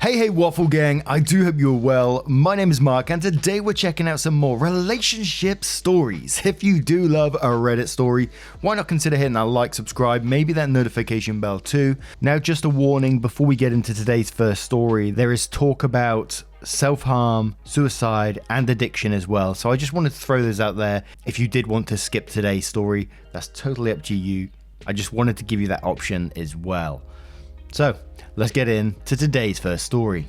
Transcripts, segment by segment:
Hey Waffle Gang, I do hope you're well. My name is Mark and today we're checking out some more relationship stories. If you do love a Reddit story, why not consider hitting that like, subscribe, maybe that notification bell too. Now just a warning before we get into today's first story, there is talk about self-harm, suicide and addiction as well. So I just wanted to throw those out there. If you did want to skip today's story, that's totally up to you. I just wanted to give you that option as well. So let's get into today's first story.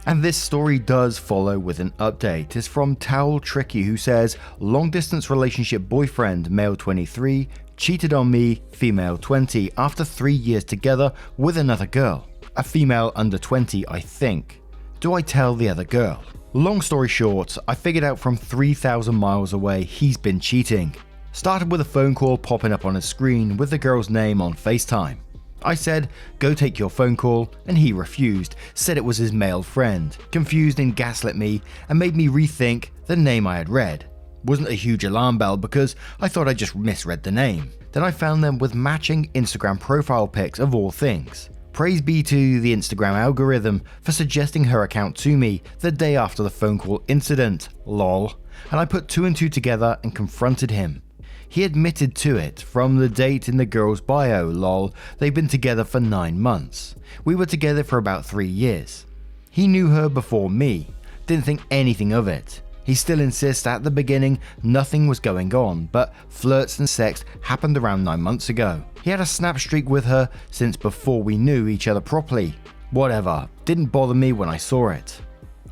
And this story does follow with an update. It's from Towel Tricky, who says, long distance relationship boyfriend, male 23, cheated on me, female 20, after 3 years together with another girl. A female under 20, I think. Do I tell the other girl? Long story short, I figured out from 3,000 miles away he's been cheating. Started with a phone call popping up on his screen with the girl's name on FaceTime. I said, go take your phone call, and he refused, said it was his male friend, confused and gaslit me and made me rethink the name I had read. Wasn't a huge alarm bell because I thought I just misread the name. Then I found them with matching Instagram profile pics of all things. Praise be to the Instagram algorithm for suggesting her account to me the day after the phone call incident, lol, and I put 2 and 2 together and confronted him. He admitted to it from the date in the girl's bio, lol. They've been together for 9 months. We were together for about 3 years. He knew her before me, didn't think anything of it. He still insists at the beginning nothing was going on, but flirts and sex happened around 9 months ago. He had a snap streak with her since before we knew each other properly. Whatever, didn't bother me when I saw it.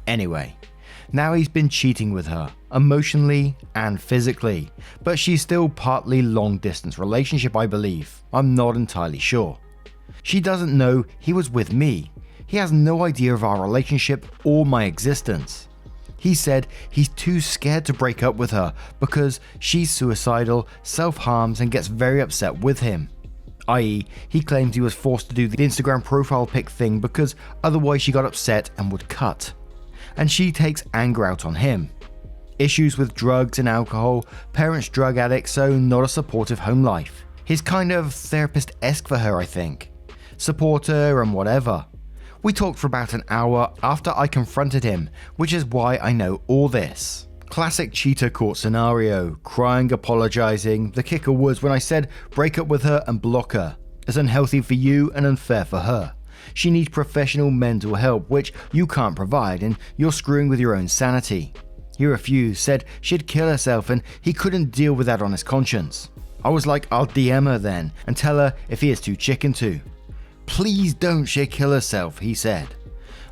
Anyway, now he's been cheating with her, emotionally and physically, but she's still partly long distance relationship, I believe. I'm not entirely sure. She doesn't know he was with me. He has no idea of our relationship or my existence. He said he's too scared to break up with her because she's suicidal, self-harms and gets very upset with him. I.e., he claims he was forced to do the Instagram profile pic thing because otherwise she got upset and would cut. And she takes anger out on him. Issues with drugs and alcohol, parents drug addicts, so not a supportive home life. He's kind of therapist-esque for her, I think. Support her and whatever. We talked for about an hour after I confronted him, which is why I know all this. Classic cheater caught scenario, crying, apologizing. The kicker was when I said break up with her and block her. It's unhealthy for you and unfair for her. She needs professional mental help, which you can't provide, and you're screwing with your own sanity. He refused, said she'd kill herself and he couldn't deal with that on his conscience. I was like, I'll DM her then and tell her if he is too chicken to. Please don't she'll kill herself, he said.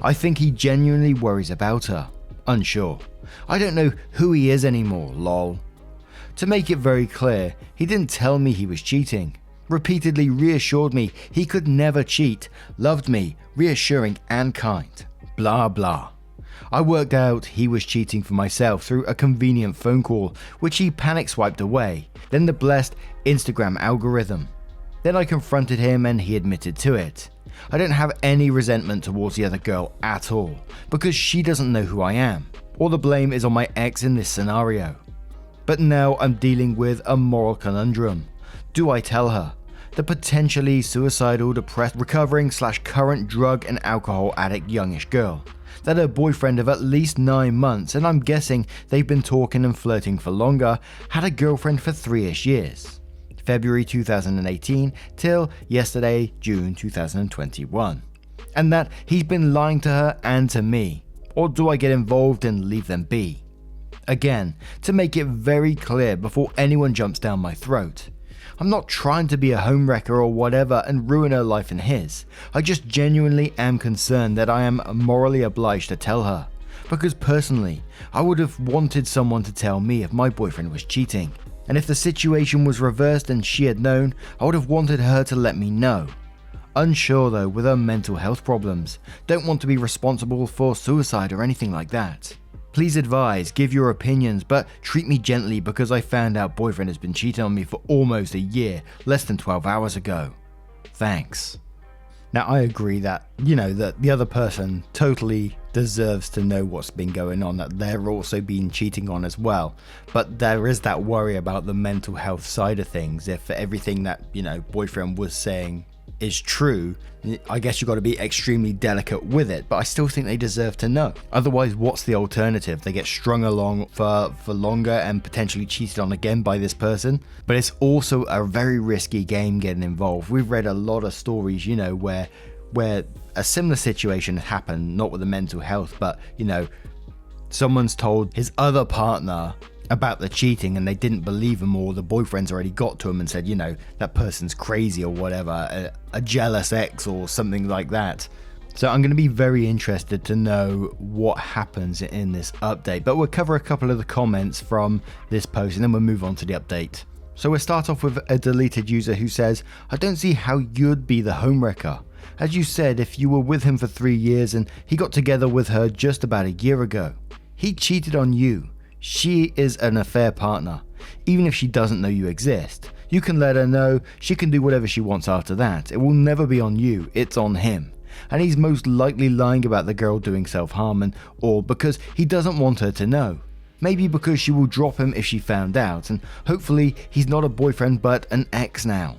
I think he genuinely worries about her. Unsure. I don't know who he is anymore, lol. To make it very clear, he didn't tell me he was cheating. Repeatedly reassured me he could never cheat, loved me, reassuring and kind. Blah blah. I worked out he was cheating for myself through a convenient phone call, which he panic swiped away, then the blessed Instagram algorithm. Then I confronted him and he admitted to it. I don't have any resentment towards the other girl at all, because she doesn't know who I am. All the blame is on my ex in this scenario. But now I'm dealing with a moral conundrum. Do I tell her? The potentially suicidal, depressed, recovering / current drug and alcohol addict youngish girl. That her boyfriend of at least 9 months, and I'm guessing they've been talking and flirting for longer, had a girlfriend for 3-ish years. February 2018 till yesterday, June 2021. And that he's been lying to her and to me. Or do I get involved and leave them be? Again, to make it very clear before anyone jumps down my throat. I'm not trying to be a homewrecker or whatever and ruin her life and his. I just genuinely am concerned that I am morally obliged to tell her. Because personally, I would have wanted someone to tell me if my boyfriend was cheating. And if the situation was reversed and she had known, I would have wanted her to let me know. Unsure though with her mental health problems. Don't want to be responsible for suicide or anything like that. Please advise, give your opinions, but treat me gently because I found out boyfriend has been cheating on me for almost a year, less than 12 hours ago. Thanks. Now I agree that, that the other person totally deserves to know what's been going on, that they're also being cheating on as well. But there is that worry about the mental health side of things. If everything that, boyfriend was saying is true, I guess you've got to be extremely delicate with it, but I still think they deserve to know. Otherwise, what's the alternative? They get strung along for longer and potentially cheated on again by this person. But it's also a very risky game getting involved. We've read a lot of stories, you know, where a similar situation happened, not with the mental health, but, you know, someone's told his other partner about the cheating and they didn't believe him, or the boyfriend's already got to him and said, you know, that person's crazy or whatever, a jealous ex or something like that. So I'm going to be very interested to know what happens in this update, but we'll cover a couple of the comments from this post and then we'll move on to the update. So we'll start off with a deleted user who says, I don't see how you'd be the homewrecker. As you said, if you were with him for 3 years and he got together with her just about a year ago, he cheated on you. She is an affair partner. Even if she doesn't know you exist, you can let her know. She can do whatever she wants after that. It will never be on you, it's on him. And he's most likely lying about the girl doing self-harm, or because he doesn't want her to know. Maybe because she will drop him if she found out, and hopefully he's not a boyfriend but an ex now.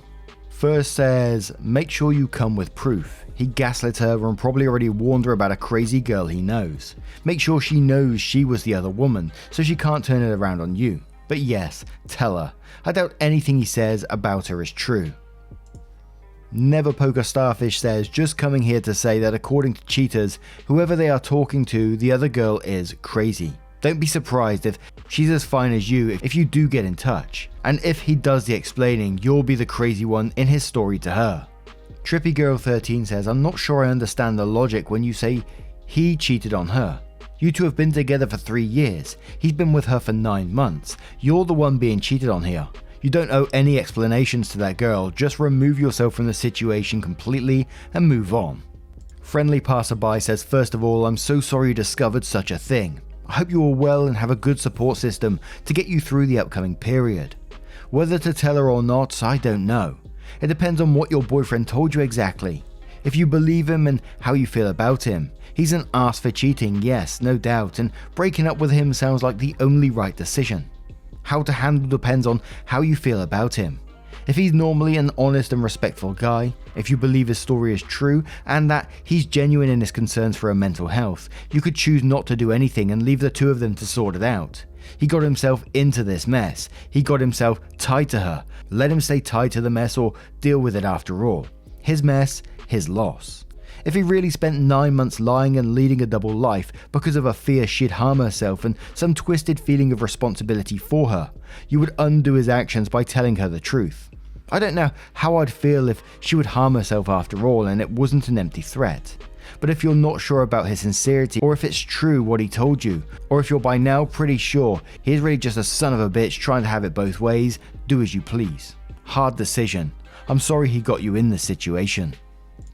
First says, make sure you come with proof. He gaslit her and probably already warned her about a crazy girl he knows. Make sure she knows she was the other woman, so she can't turn it around on you. But yes, tell her. I doubt anything he says about her is true. Never Poker Starfish says, just coming here to say that according to cheaters, whoever they are talking to, the other girl is crazy. Don't be surprised if she's as fine as you if you do get in touch. And if he does the explaining, you'll be the crazy one in his story to her. Trippy Girl 13 says, I'm not sure I understand the logic when you say he cheated on her. You two have been together for 3 years. He's been with her for 9 months. You're the one being cheated on here. You don't owe any explanations to that girl. Just remove yourself from the situation completely and move on. Friendly Passerby says, first of all, I'm so sorry you discovered such a thing. I hope you are well and have a good support system to get you through the upcoming period. Whether to tell her or not, I don't know. It depends on what your boyfriend told you exactly. If you believe him and how you feel about him. He's an ass for cheating, yes, no doubt, and breaking up with him sounds like the only right decision. How to handle depends on how you feel about him. If he's normally an honest and respectful guy, if you believe his story is true and that he's genuine in his concerns for her mental health, you could choose not to do anything and leave the two of them to sort it out. He got himself into this mess. He got himself tied to her. Let him stay tied to the mess or deal with it after all. His mess, his loss. If he really spent 9 months lying and leading a double life because of a fear she'd harm herself and some twisted feeling of responsibility for her, you would undo his actions by telling her the truth. I don't know how I'd feel if she would harm herself after all and it wasn't an empty threat. But if you're not sure about his sincerity, or if it's true what he told you, or if you're by now pretty sure he's really just a son of a bitch trying to have it both ways, do as you please. Hard decision. I'm sorry he got you in this situation.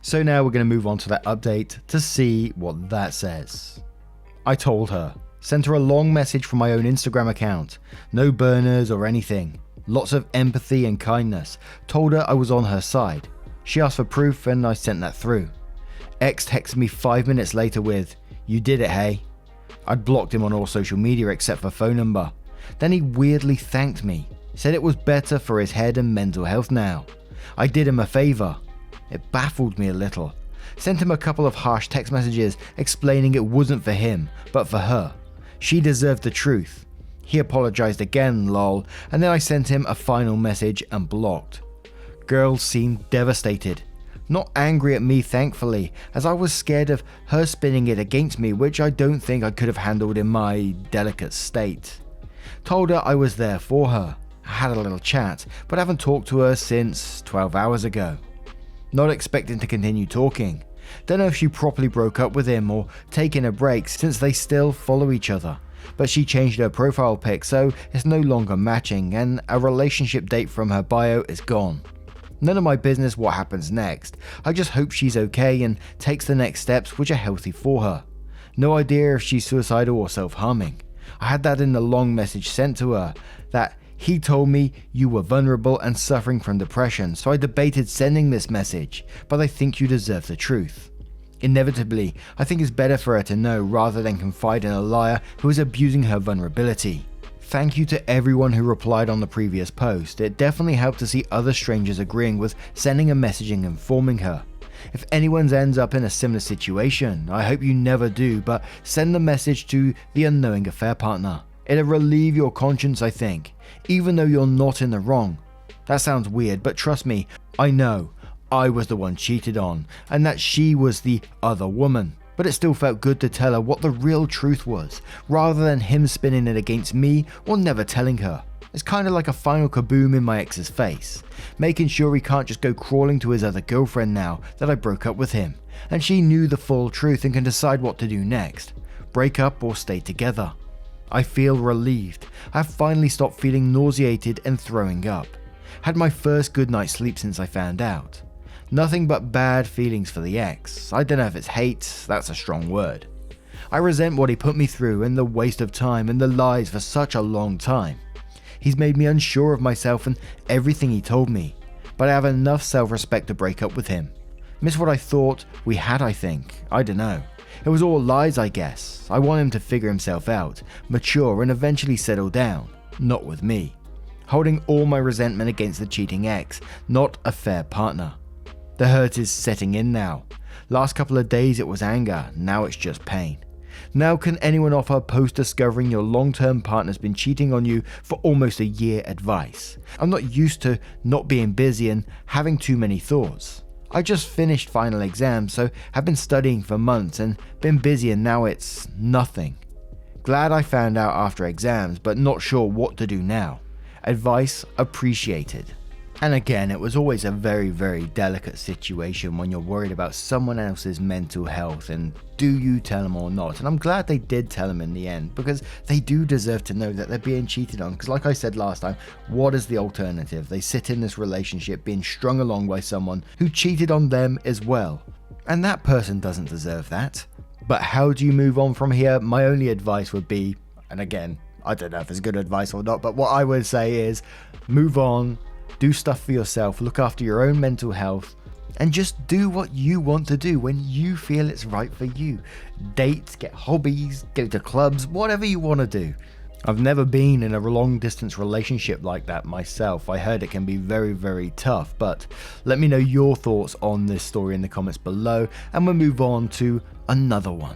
So now we're going to move on to that update to see what that says. I told her. Sent her a long message from my own Instagram account. No burners or anything. Lots of empathy and kindness. Told her I was on her side. She asked for proof and I sent that through. X texted me 5 minutes later with, "You did it, hey?" I'd blocked him on all social media except for phone number. Then he weirdly thanked me. Said it was better for his head and mental health now. I did him a favor. It baffled me a little. Sent him a couple of harsh text messages explaining it wasn't for him, but for her. She deserved the truth. He apologized again, lol, and then I sent him a final message and blocked. Girl seemed devastated. Not angry at me, thankfully, as I was scared of her spinning it against me, which I don't think I could have handled in my delicate state. Told her I was there for her. I had a little chat, but haven't talked to her since 12 hours ago. Not expecting to continue talking. Don't know if she properly broke up with him or taken a break since they still follow each other. But she changed her profile pic so it's no longer matching and a relationship date from her bio is gone. None of my business what happens next. I just hope she's okay and takes the next steps which are healthy for her. No idea if she's suicidal or self-harming. I had that in the long message sent to her that he told me you were vulnerable and suffering from depression, so I debated sending this message, but I think you deserve the truth. Inevitably, I think it's better for her to know rather than confide in a liar who is abusing her vulnerability. Thank you to everyone who replied on the previous post. It definitely helped to see other strangers agreeing with sending a message and informing her. If anyone ends up in a similar situation, I hope you never do, but send the message to the unknowing affair partner. It'll relieve your conscience, I think, even though you're not in the wrong. That sounds weird, but trust me, I know I was the one cheated on, and that she was the other woman. But it still felt good to tell her what the real truth was, rather than him spinning it against me or never telling her. It's kind of like a final kaboom in my ex's face, making sure he can't just go crawling to his other girlfriend now that I broke up with him, and she knew the full truth and can decide what to do next, break up or stay together. I feel relieved. I've finally stopped feeling nauseated and throwing up. Had my first good night's sleep since I found out. Nothing but bad feelings for the ex. I don't know if it's hate, that's a strong word. I resent what he put me through and the waste of time and the lies for such a long time. He's made me unsure of myself and everything he told me, but I have enough self-respect to break up with him. Miss what I thought we had, I think. I don't know. It was all lies, I guess. I want him to figure himself out, mature and eventually settle down. Not with me. Holding all my resentment against the cheating ex, not a fair partner. The hurt is setting in now. Last couple of days it was anger, now it's just pain. Now can anyone offer post-discovering your long-term partner's been cheating on you for almost a year advice? I'm not used to not being busy and having too many thoughts. I just finished final exams, so have been studying for months and been busy, and now it's nothing. Glad I found out after exams, but not sure what to do now. Advice appreciated. And again, it was always a very, very delicate situation when you're worried about someone else's mental health and do you tell them or not. And I'm glad they did tell them in the end, because they do deserve to know that they're being cheated on. Because like I said last time, what is the alternative? They sit in this relationship being strung along by someone who cheated on them as well. And that person doesn't deserve that. But how do you move on from here? My only advice would be, and again, I don't know if it's good advice or not, but what I would say is move on. Do stuff for yourself, look after your own mental health, and just do what you want to do when you feel it's right for you. Date, get hobbies, go to clubs, whatever you want to do. I've never been in a long distance relationship like that myself. I heard it can be very, very tough, but let me know your thoughts on this story in the comments below, and we'll move on to another one.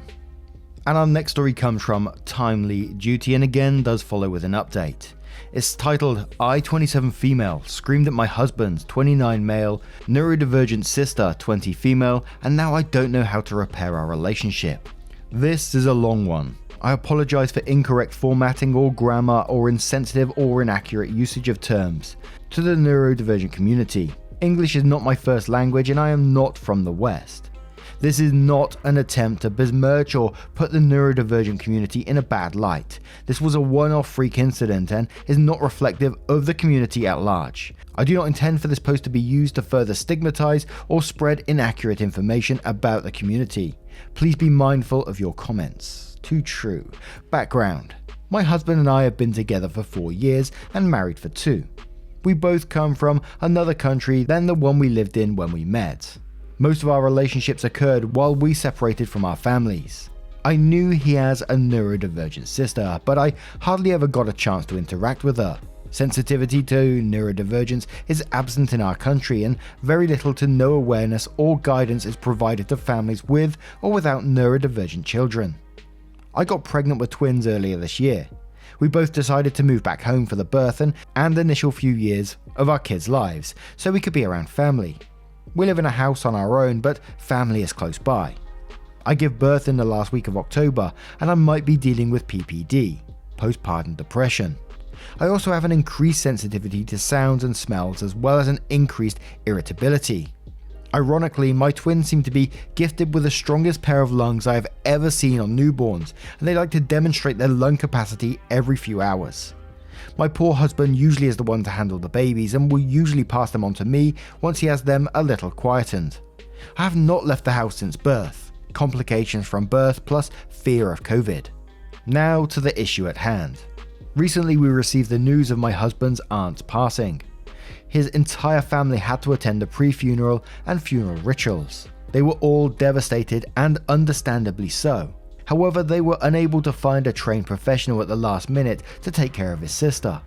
And our next story comes from Timely Duty, and again does follow with an update. It's titled, I, 27 female, screamed at my husband, 29 male, neurodivergent sister, 20 female, and now I don't know how to repair our relationship. This is a long one. I apologize for incorrect formatting or grammar or insensitive or inaccurate usage of terms. To the neurodivergent community, English is not my first language and I am not from the West. This is not an attempt to besmirch or put the neurodivergent community in a bad light. This was a one-off freak incident and is not reflective of the community at large. I do not intend for this post to be used to further stigmatize or spread inaccurate information about the community. Please be mindful of your comments. Too true. Background. My husband and I have been together for 4 years and married for 2. We both come from another country than the one we lived in when we met. Most of our relationships occurred while we separated from our families. I knew he has a neurodivergent sister, but I hardly ever got a chance to interact with her. Sensitivity to neurodivergence is absent in our country, and very little to no awareness or guidance is provided to families with or without neurodivergent children. I got pregnant with twins earlier this year. We both decided to move back home for the birth and initial few years of our kids' lives, so we could be around family. We live in a house on our own, but family is close by. I give birth in the last week of October, and I might be dealing with PPD, postpartum depression. I also have an increased sensitivity to sounds and smells, as well as an increased irritability. Ironically, my twins seem to be gifted with the strongest pair of lungs I have ever seen on newborns, and they like to demonstrate their lung capacity every few hours. My poor husband usually is the one to handle the babies and will usually pass them on to me once he has them a little quietened. I have not left the house since birth, complications from birth plus fear of COVID. Now to the issue at hand. Recently we received the news of my husband's aunt's passing. His entire family had to attend the pre-funeral and funeral rituals. They were all devastated, and understandably so. However, they were unable to find a trained professional at the last minute to take care of his sister.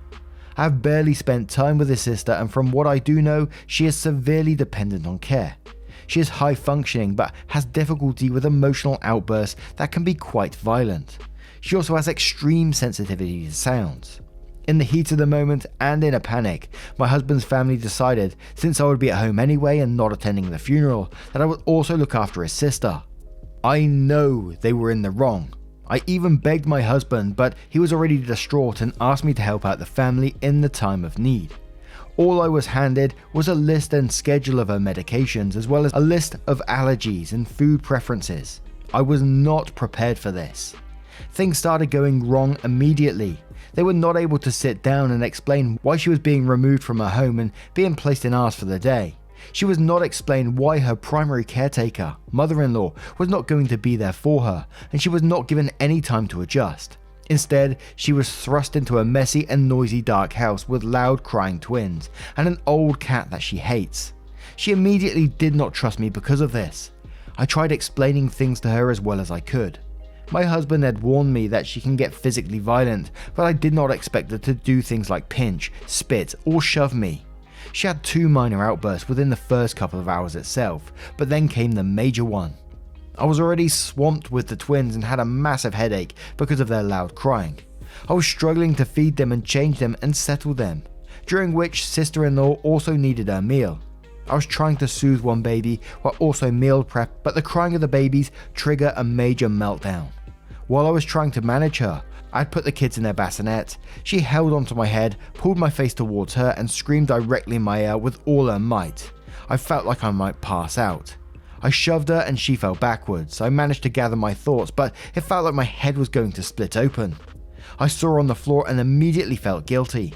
I have barely spent time with his sister, and from what I do know, she is severely dependent on care. She is high functioning but has difficulty with emotional outbursts that can be quite violent. She also has extreme sensitivity to sounds. In the heat of the moment and in a panic, my husband's family decided, since I would be at home anyway and not attending the funeral, that I would also look after his sister. I know they were in the wrong. I even begged my husband, but he was already distraught and asked me to help out the family in the time of need. All I was handed was a list and schedule of her medications, as well as a list of allergies and food preferences. I was not prepared for this. Things started going wrong immediately. They were not able to sit down and explain why she was being removed from her home and being placed in ours for the day. She was not explained why her primary caretaker, mother-in-law, was not going to be there for her, and she was not given any time to adjust. Instead, she was thrust into a messy and noisy dark house with loud crying twins and an old cat that she hates. She immediately did not trust me because of this. I tried explaining things to her as well as I could. My husband had warned me that she can get physically violent, but I did not expect her to do things like pinch, spit, or shove me. She had 2 minor outbursts within the first couple of hours itself, but then came the major one. I was already swamped with the twins and had a massive headache because of their loud crying. I was struggling to feed them and change them and settle them, during which sister-in-law also needed her meal. I was trying to soothe one baby while also meal prep, but the crying of the babies triggered a major meltdown. While I was trying to manage her, I'd put the kids in their bassinets. She held onto my head, pulled my face towards her, and screamed directly in my ear with all her might. I felt like I might pass out. I shoved her and she fell backwards. I managed to gather my thoughts, but it felt like my head was going to split open. I saw her on the floor and immediately felt guilty.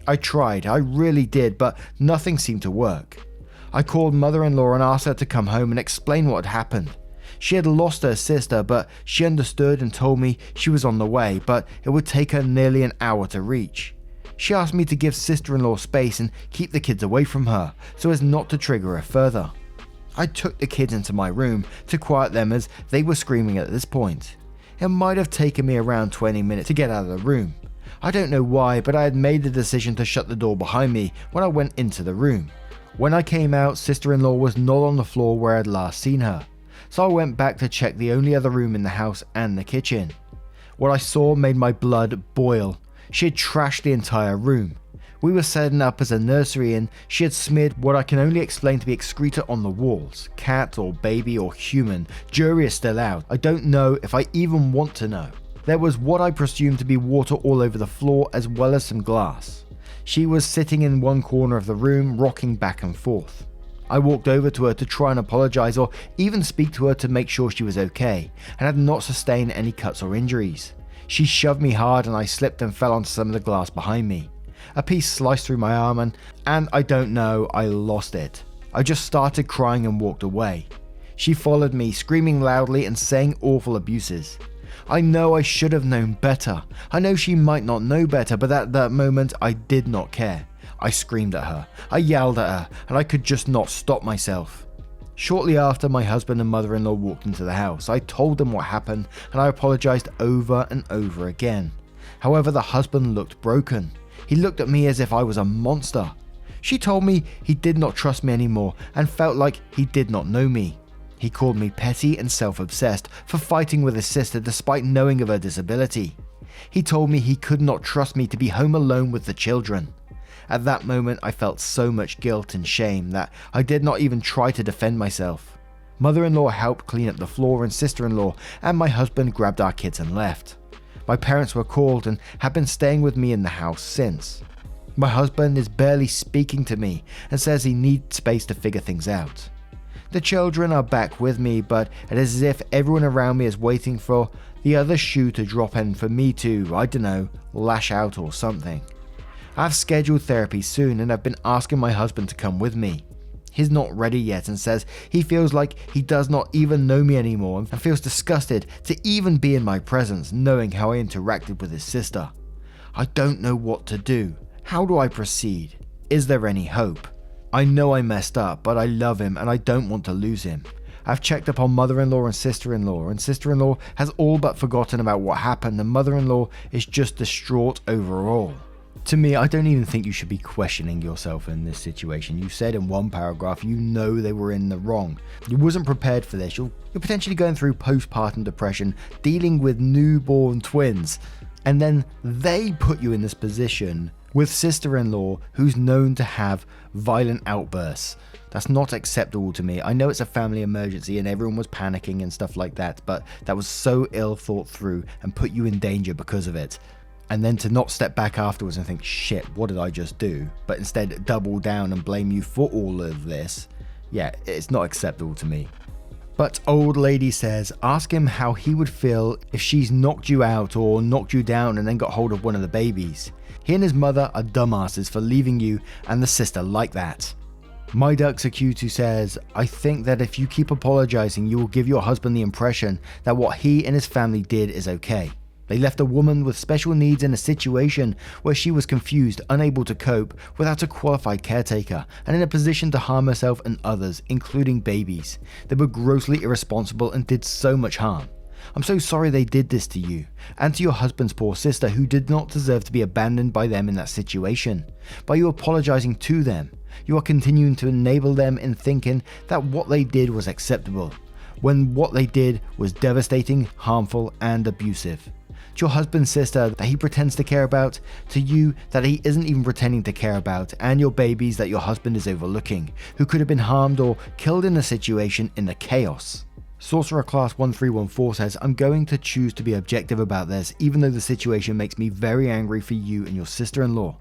I tried, I really did, but nothing seemed to work. I called mother-in-law and asked her to come home and explain what had happened. She had lost her sister, but she understood and told me she was on the way, but it would take her nearly an hour to reach. She asked me to give sister-in-law space and keep the kids away from her, so as not to trigger her further. I took the kids into my room to quiet them as they were screaming at this point. It might have taken me around 20 minutes to get out of the room. I don't know why, but I had made the decision to shut the door behind me when I went into the room. When I came out, sister-in-law was not on the floor where I had last seen her, so I went back to check the only other room in the house and the kitchen. What I saw made my blood boil. She had trashed the entire room. We were setting up as a nursery and she had smeared what I can only explain to be excreta on the walls. Cat or baby or human, jury is still out. I don't know if I even want to know. There was what I presumed to be water all over the floor as well as some glass. She was sitting in one corner of the room, rocking back and forth. I walked over to her to try and apologize or even speak to her to make sure she was okay and had not sustained any cuts or injuries. She shoved me hard and I slipped and fell onto some of the glass behind me. A piece sliced through my arm and I don't know, I lost it. I just started crying and walked away. She followed me, screaming loudly and saying awful abuses. I know I should have known better. I know she might not know better, but at that moment I did not care. I screamed at her, I yelled at her, and I could just not stop myself. Shortly after, my husband and mother-in-law walked into the house. I told them what happened and I apologized over and over again. However, the husband looked broken. He looked at me as if I was a monster. She told me he did not trust me anymore and felt like he did not know me. He called me petty and self-obsessed for fighting with his sister despite knowing of her disability. He told me he could not trust me to be home alone with the children. At that moment, I felt so much guilt and shame that I did not even try to defend myself. Mother-in-law helped clean up the floor and sister-in-law and my husband grabbed our kids and left. My parents were called and have been staying with me in the house since. My husband is barely speaking to me and says he needs space to figure things out. The children are back with me, but it is as if everyone around me is waiting for the other shoe to drop and for me to, I don't know, lash out or something. I've scheduled therapy soon and I've been asking my husband to come with me. He's not ready yet and says he feels like he does not even know me anymore and feels disgusted to even be in my presence knowing how I interacted with his sister. I don't know what to do. How do I proceed? Is there any hope? I know I messed up, but I love him and I don't want to lose him. I've checked up on mother-in-law and sister-in-law has all but forgotten about what happened, and mother-in-law is just distraught overall. To me, I don't even think you should be questioning yourself in this situation. You said in one paragraph you know they were in the wrong. You wasn't prepared for this. You're potentially going through postpartum depression, dealing with newborn twins, and then they put you in this position with sister-in-law who's known to have violent outbursts. That's not acceptable to me. I know it's a family emergency and everyone was panicking and stuff like that, but that was so ill thought through and put you in danger because of it. And then to not step back afterwards and think, shit, what did I just do? But instead double down and blame you for all of this. Yeah, it's not acceptable to me. But old lady says, ask him how he would feel if she's knocked you out or knocked you down and then got hold of one of the babies. He and his mother are dumbasses for leaving you and the sister like that. My Ducks Q2 says, I think that if you keep apologizing, you will give your husband the impression that what he and his family did is okay. They left a woman with special needs in a situation where she was confused, unable to cope, without a qualified caretaker, and in a position to harm herself and others, including babies. They were grossly irresponsible and did so much harm. I'm so sorry they did this to you, and to your husband's poor sister who did not deserve to be abandoned by them in that situation. By you apologizing to them, you are continuing to enable them in thinking that what they did was acceptable, when what they did was devastating, harmful, and abusive. To your husband's sister that he pretends to care about, to you that he isn't even pretending to care about, and your babies that your husband is overlooking, who could have been harmed or killed in the situation in the chaos. Sorcerer Class 1314 says, I'm going to choose to be objective about this, even though the situation makes me very angry for you and your sister-in-law.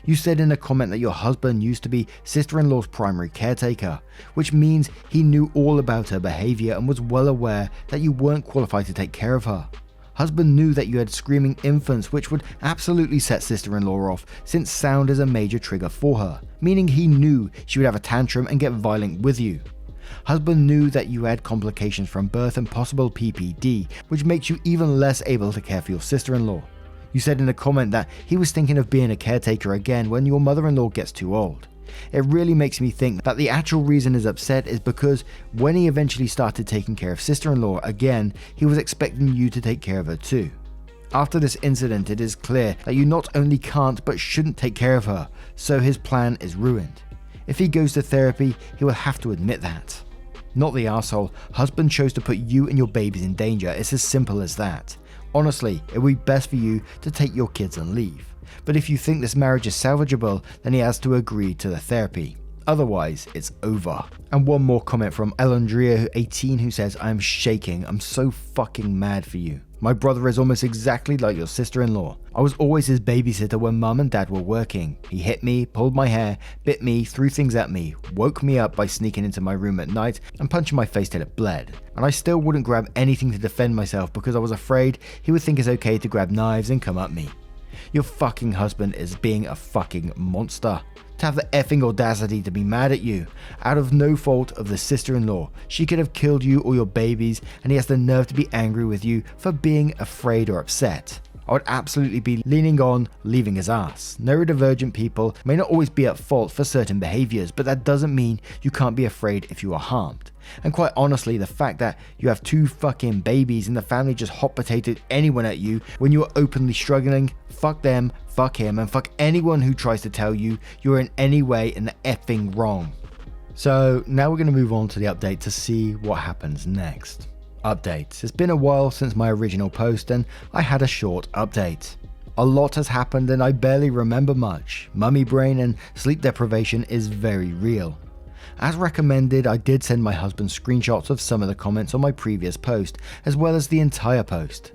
You said in a comment that your husband used to be sister-in-law's primary caretaker, which means he knew all about her behavior and was well aware that you weren't qualified to take care of her. Husband knew that you had screaming infants, which would absolutely set sister-in-law off, since sound is a major trigger for her, meaning he knew she would have a tantrum and get violent with you. Husband knew that you had complications from birth and possible PPD, which makes you even less able to care for your sister-in-law. You said in a comment that he was thinking of being a caretaker again when your mother-in-law gets too old. It really makes me think that the actual reason he's upset is because when he eventually started taking care of sister-in-law again, he was expecting you to take care of her too. After this incident, it is clear that you not only can't but shouldn't take care of her, so his plan is ruined. If he goes to therapy, he will have to admit that. Not the asshole, husband chose to put you and your babies in danger. It's as simple as that. Honestly, it would be best for you to take your kids and leave. But if you think this marriage is salvageable, then he has to agree to the therapy. Otherwise, it's over. And one more comment from Elandria 18 who says, I'm shaking. I'm so fucking mad for you. My brother is almost exactly like your sister-in-law. I was always his babysitter when mum and dad were working. He hit me, pulled my hair, bit me, threw things at me, woke me up by sneaking into my room at night and punching my face till it bled. And I still wouldn't grab anything to defend myself because I was afraid he would think it's okay to grab knives and come at me. Your fucking husband is being a fucking monster. To have the effing audacity to be mad at you, out of no fault of the sister-in-law. She could have killed you or your babies, and he has the nerve to be angry with you for being afraid or upset. I would absolutely be leaning on leaving his ass. Neurodivergent people may not always be at fault for certain behaviors, but that doesn't mean you can't be afraid if you are harmed. And quite honestly, the fact that you have 2 fucking babies and the family just hot potatoed anyone at you when you are openly struggling, fuck them, fuck him, and fuck anyone who tries to tell you you're in any way in the effing wrong. So now we're going to move on to the update to see what happens next. Updates. It's been a while since my original post and I had a short update. A lot has happened and I barely remember much. Mummy brain and sleep deprivation is very real. As recommended, I did send my husband screenshots of some of the comments on my previous post, as well as the entire post.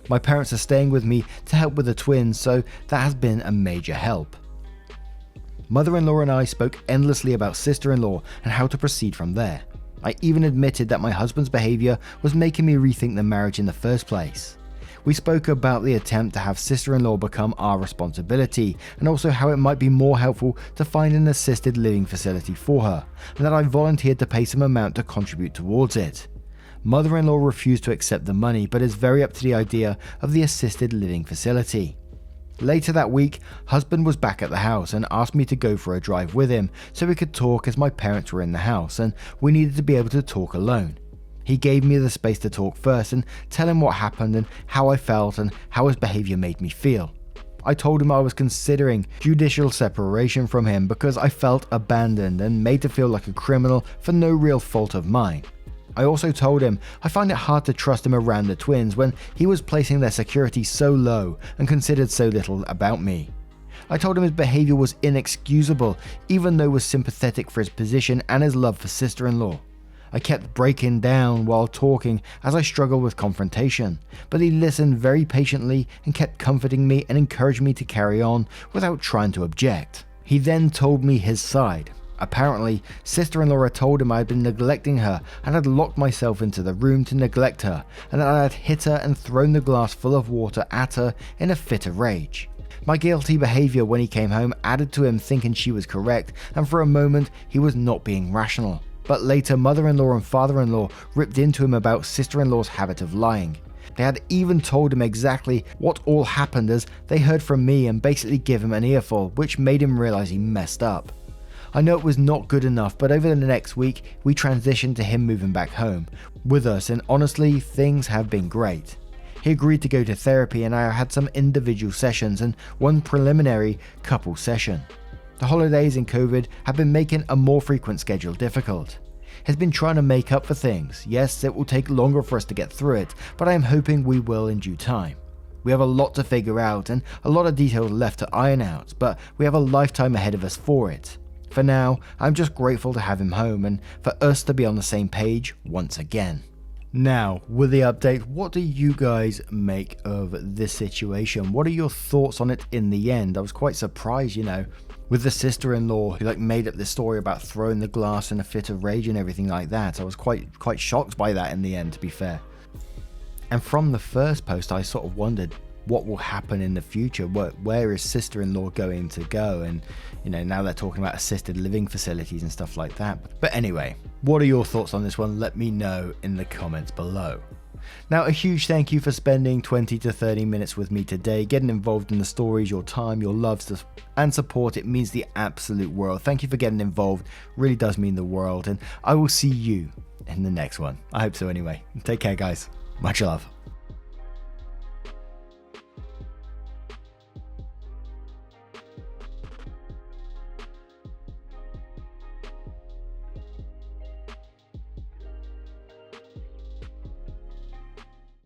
My parents are staying with me to help with the twins, so that has been a major help. Mother-in-law and I spoke endlessly about sister-in-law and how to proceed from there. I even admitted that my husband's behavior was making me rethink the marriage in the first place. We spoke about the attempt to have sister-in-law become our responsibility, and also how it might be more helpful to find an assisted living facility for her, and that I volunteered to pay some amount to contribute towards it. Mother-in-law refused to accept the money, but is very up to the idea of the assisted living facility. Later that week, husband was back at the house and asked me to go for a drive with him so we could talk as my parents were in the house and we needed to be able to talk alone. He gave me the space to talk first and tell him what happened and how I felt and how his behavior made me feel. I told him I was considering judicial separation from him because I felt abandoned and made to feel like a criminal for no real fault of mine. I also told him I find it hard to trust him around the twins when he was placing their security so low and considered so little about me. I told him his behavior was inexcusable, even though I was sympathetic for his position and his love for sister-in-law. I kept breaking down while talking as I struggled with confrontation, but he listened very patiently and kept comforting me and encouraged me to carry on without trying to object. He then told me his side. Apparently, sister-in-law had told him I had been neglecting her and had locked myself into the room to neglect her, and that I had hit her and thrown the glass full of water at her in a fit of rage. My guilty behavior when he came home added to him thinking she was correct, and for a moment he was not being rational. But later, mother-in-law and father-in-law ripped into him about sister-in-law's habit of lying. They had even told him exactly what all happened as they heard from me and basically give him an earful, which made him realize he messed up. I know it was not good enough, but over the next week, we transitioned to him moving back home with us, and honestly, things have been great. He agreed to go to therapy, and I had some individual sessions and one preliminary couple session. The holidays and COVID have been making a more frequent schedule difficult. He's been trying to make up for things. Yes, it will take longer for us to get through it, but I am hoping we will in due time. We have a lot to figure out and a lot of details left to iron out, but we have a lifetime ahead of us for it. For now, I'm just grateful to have him home and for us to be on the same page once again. Now, with the update, what do you guys make of this situation? What are your thoughts on it in the end? I was quite surprised, with the sister-in-law who made up this story about throwing the glass in a fit of rage and everything like that. I was quite shocked by that in the end, to be fair. And from the first post, I sort of wondered what will happen in the future. Where is sister-in-law going to go? And now they're talking about assisted living facilities and stuff like that. But anyway, what are your thoughts on this one? Let me know in the comments below. Now, a huge thank you for spending 20 to 30 minutes with me today, getting involved in the stories, your time, your love and support. It means the absolute world. Thank you for getting involved. Really does mean the world. And I will see you in the next one. I hope so anyway. Take care, guys. Much love.